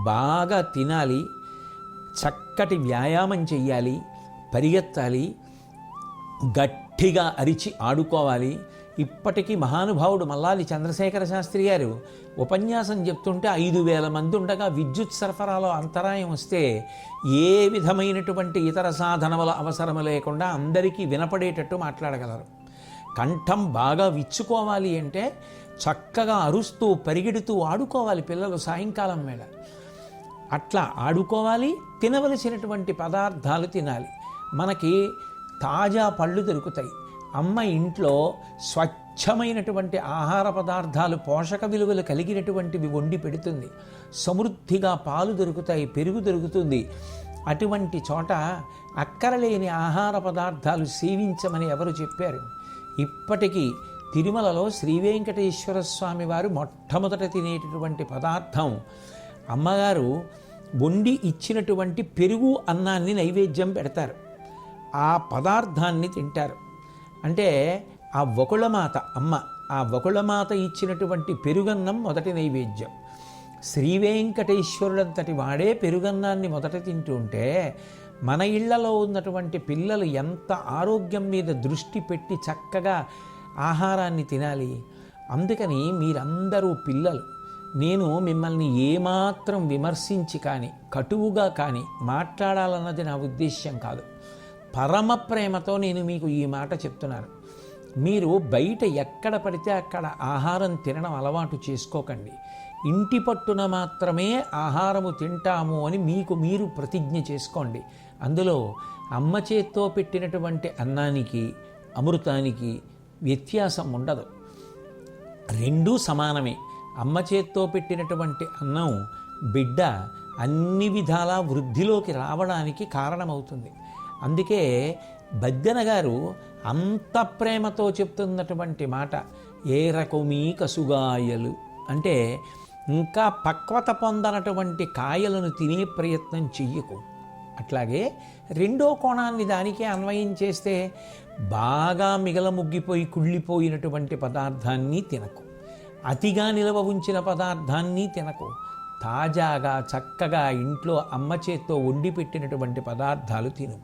బాగా తినాలి, చక్కటి వ్యాయామం చెయ్యాలి, పరిగెత్తాలి, గట్టిగా అరిచి ఆడుకోవాలి. ఇప్పటికీ మహానుభావుడు మల్లాది చంద్రశేఖర శాస్త్రి గారు ఉపన్యాసం చెప్తుంటే 5,000 మంది ఉండగా విద్యుత్ సరఫరాలో అంతరాయం వస్తే ఏ విధమైనటువంటి ఇతర సాధనముల అవసరము లేకుండా అందరికీ వినపడేటట్టు మాట్లాడగలరు. కంఠం బాగా విచ్చుకోవాలి అంటే చక్కగా అరుస్తూ పరిగెడుతూ ఆడుకోవాలి పిల్లలు సాయంకాలం వేళ. అట్లా ఆడుకోవాలి, తినవలసినటువంటి పదార్థాలు తినాలి. మనకి తాజా పళ్ళు దొరుకుతాయి. అమ్మ ఇంట్లో స్వచ్ఛమైనటువంటి ఆహార పదార్థాలు, పోషక విలువలు కలిగినటువంటివి వండి పెడుతుంది. సమృద్ధిగా పాలు దొరుకుతాయి, పెరుగు దొరుకుతుంది. అటువంటి చోట అక్కరలేని ఆహార పదార్థాలు సేవించమని ఎవరు చెప్పారు? ఇప్పటికీ తిరుమలలో శ్రీ వెంకటేశ్వర స్వామి వారు మొట్టమొదట తినేటటువంటి పదార్థం అమ్మగారు వండి ఇచ్చినటువంటి పెరుగు అన్నాన్ని నైవేద్యం పెడతారు. ఆ పదార్థాన్ని తింటారు. అంటే ఆ వకుళమాత అమ్మ, ఆ వకుళమాత ఇచ్చినటువంటి పెరుగన్నం మొదటి నైవేద్యం. శ్రీ వెంకటేశ్వరుడంతటి వాడే పెరుగన్నాన్ని మొదట తింటుంటే మన ఇళ్లలో ఉన్నటువంటి పిల్లలు ఎంత ఆరోగ్యం మీద దృష్టి పెట్టి చక్కగా ఆహారాన్ని తినాలి. అందుకని మీరందరూ పిల్లలు, నేను మిమ్మల్ని ఏమాత్రం విమర్శించి కానీ కటువుగా కానీ మాట్లాడాలన్నది నా ఉద్దేశ్యం కాదు. పరమ ప్రేమతో నేను మీకు ఈ మాట చెప్తున్నాను. మీరు బయట ఎక్కడ పడితే అక్కడ ఆహారం తినడం అలవాటు చేసుకోకండి. ఇంటి పట్టున మాత్రమే ఆహారము తింటాము అని మీకు మీరు ప్రతిజ్ఞ చేసుకోండి. అందులో అమ్మ చేత్తో పెట్టినటువంటి అన్నానికి అమృతానికి వ్యత్యాసం ఉండదు, రెండూ సమానమే. అమ్మ చేత్తో పెట్టినటువంటి అన్నం బిడ్డ అన్ని విధాలా వృద్ధిలోకి రావడానికి కారణమవుతుంది. అందుకే బద్దెన గారు అంత ప్రేమతో చెప్తున్నటువంటి మాట ఏ రకమీ కసుగాయలు అంటే, ఇంకా పక్వత పొందనటువంటి కాయలను తినే ప్రయత్నం చెయ్యకు. అట్లాగే రెండో కోణాన్ని దానికే అన్వయం చేస్తే బాగా మిగలముగ్గిపోయి కుళ్ళిపోయినటువంటి పదార్థాన్ని తినకు, అతిగా నిలవ ఉంచిన పదార్థాన్ని తినకు. తాజాగా చక్కగా ఇంట్లో అమ్మ చేత్తో వండి పెట్టినటువంటి పదార్థాలు తిను.